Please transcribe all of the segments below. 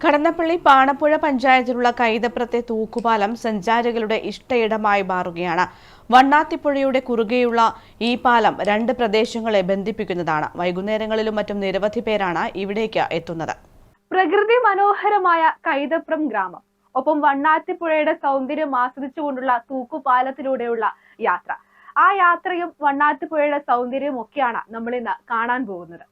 കടന്നപ്പള്ളി പാണപ്പുഴ പഞ്ചായത്തിലുള്ള കൈതപ്രത്തെ തൂക്കുപാലം സഞ്ചാരികളുടെ ഇഷ്ടയിടമായി മാറുകയാണ്. വണ്ണാത്തിപ്പുഴയുടെ കുറുകെയുള്ള ഈ പാലം രണ്ട് പ്രദേശങ്ങളെ ബന്ധിപ്പിക്കുന്നതാണ്. വൈകുന്നേരങ്ങളിലും മറ്റും നിരവധി പേരാണ് ഇവിടേക്ക് എത്തുന്നത്. പ്രകൃതി മനോഹരമായ കൈതപ്രം ഗ്രാമം, ഒപ്പം വണ്ണാത്തിപ്പുഴയുടെ സൗന്ദര്യം ആസ്വദിച്ചുകൊണ്ടുള്ള തൂക്കുപാലത്തിലൂടെയുള്ള യാത്ര. ആ യാത്രയും വണ്ണാത്തിപ്പുഴയുടെ സൗന്ദര്യവും ഒക്കെയാണ് നമ്മൾ ഇന്ന് കാണാൻ പോകുന്നത്.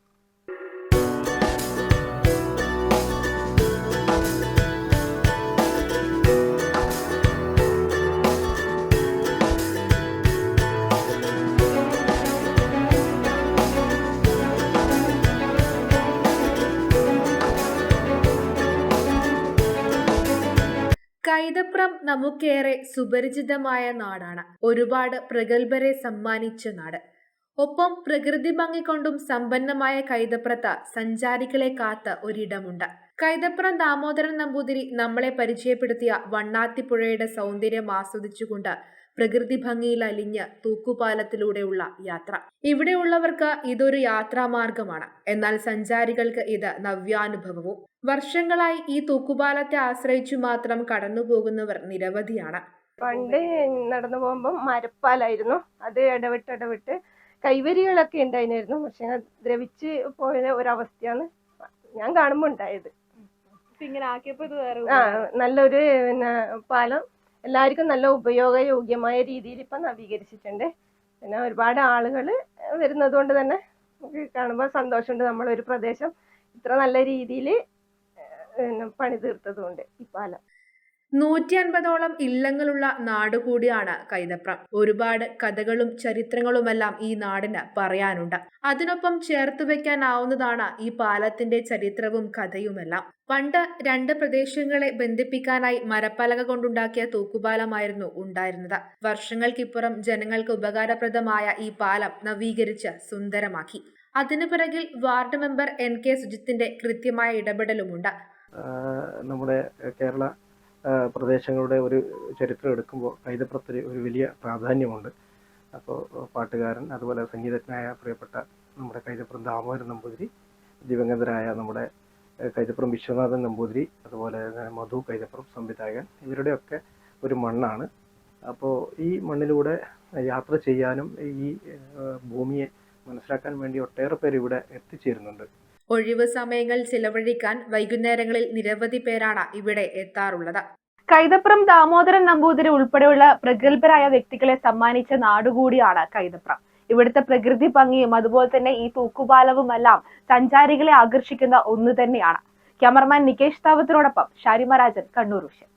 കൈതപ്രം നമുക്കേറെ സുപരിചിതമായ നാടാണ്. ഒരുപാട് പ്രഗത്ഭരെ സമ്മാനിച്ച നാട്. ഒപ്പം പ്രകൃതി ഭംഗി കൊണ്ടും സമ്പന്നമായ കൈതപ്രത്ത് സഞ്ചാരികളെ കാത്ത് ഒരിടമുണ്ട്. കൈതപ്രം ദാമോദരൻ നമ്പൂതിരി നമ്മളെ പരിചയപ്പെടുത്തിയ വണ്ണാത്തിപ്പുഴയുടെ സൗന്ദര്യം ആസ്വദിച്ചുകൊണ്ട് പ്രകൃതി ഭംഗിയിൽ അലിഞ്ഞ് തൂക്കുപാലത്തിലൂടെയുള്ള യാത്ര. ഇവിടെയുള്ളവർക്ക് ഇതൊരു യാത്രാമാർഗമാണ്. എന്നാൽ സഞ്ചാരികൾക്ക് ഇത് നവ്യാനുഭവവും. വർഷങ്ങളായി ഈ തൂക്കുപാലത്തെ ആശ്രയിച്ചു മാത്രം കടന്നു പോകുന്നവർ നിരവധിയാണ്. പണ്ട് നടന്നു പോകുമ്പോൾ മരപ്പാലായിരുന്നു. അത് ഇടവിട്ട് കൈവരികളൊക്കെ ഉണ്ടായിരുന്നു. പക്ഷെ ദ്രവിച്ച് പോയ ഒരവസ്ഥയാണ് ഞാൻ കാണുമ്പോൾ ഉണ്ടായത്. നല്ലൊരു പാലം എല്ലാവർക്കും നല്ല ഉപയോഗയോഗ്യമായ രീതിയിൽ ഇപ്പം നവീകരിച്ചിട്ടുണ്ട്. പിന്നെ ഒരുപാട് ആളുകൾ വരുന്നത് കൊണ്ട് തന്നെ നമുക്ക് കാണുമ്പോൾ സന്തോഷമുണ്ട്. നമ്മളൊരു പ്രദേശം ഇത്ര നല്ല രീതിയിൽ പണി തീർത്തതുകൊണ്ട് ഈ പാലം. 150ഓളം ഇല്ലങ്ങളുള്ള നാടുകൂടിയാണ് കൈതപ്രം. ഒരുപാട് കഥകളും ചരിത്രങ്ങളുമെല്ലാം ഈ നാടിന് പറയാനുണ്ട്. അതിനൊപ്പം ചേർത്ത് വെക്കാനാവുന്നതാണ് ഈ പാലത്തിന്റെ ചരിത്രവും കഥയുമെല്ലാം. പണ്ട് രണ്ട് പ്രദേശങ്ങളെ ബന്ധിപ്പിക്കാനായി മരപ്പലക കൊണ്ടുണ്ടാക്കിയ തൂക്കുപാലമായിരുന്നു ഉണ്ടായിരുന്നത്. വർഷങ്ങൾക്കിപ്പുറം ജനങ്ങൾക്ക് ഉപകാരപ്രദമായ ഈ പാലം നവീകരിച്ച് സുന്ദരമാക്കി. അതിനു പിറകിൽ വാർഡ് മെമ്പർ NK സുജിത്തിന്റെ കൃത്യമായ ഇടപെടലുമുണ്ട്. നമ്മുടെ കേരള പ്രദേശങ്ങളുടെ ഒരു ചരിത്രം എടുക്കുമ്പോൾ കൈതപ്രത്തിന് ഒരു വലിയ പ്രാധാന്യമുണ്ട്. അപ്പോൾ പാട്ടുകാരൻ, അതുപോലെ സംഗീതജ്ഞനായ പ്രിയപ്പെട്ട നമ്മുടെ കൈതപ്രം ദാമോദരൻ നമ്പൂതിരി, ദിവംഗതരായ നമ്മുടെ കൈതപ്രം വിശ്വനാഥൻ നമ്പൂതിരി, അതുപോലെ മധു കൈതപ്രം സംവിധായകൻ, ഇവരുടെയൊക്കെ ഒരു മണ്ണാണ്. അപ്പോൾ ഈ മണ്ണിലൂടെ യാത്ര ചെയ്യാനും ഈ ഭൂമിയെ മനസ്സിലാക്കാൻ വേണ്ടി ഒട്ടേറെ പേര് ഇവിടെ എത്തിച്ചേരുന്നുണ്ട്. ഒഴിവ് സമയങ്ങൾ ചിലവഴിക്കാൻ വൈകുന്നേരങ്ങളിൽ നിരവധി പേരാണ് ഇവിടെ എത്താറുള്ളത്. കൈതപ്രം ദാമോദരൻ നമ്പൂതിരി ഉൾപ്പെടെയുള്ള പ്രഗത്ഭരായ വ്യക്തികളെ സമ്മാനിച്ച നാടുകൂടിയാണ് കൈതപ്രം. ഇവിടുത്തെ പ്രകൃതി ഭംഗിയും അതുപോലെ തന്നെ ഈ തൂക്കുപാലവുമെല്ലാം സഞ്ചാരികളെ ആകർഷിക്കുന്ന ഒന്ന് തന്നെയാണ്. ക്യാമറമാൻ നികേഷ് താവത്തിനോടൊപ്പം ഷാരിമ രാജൻ, കണ്ണൂർ വിഷൻ.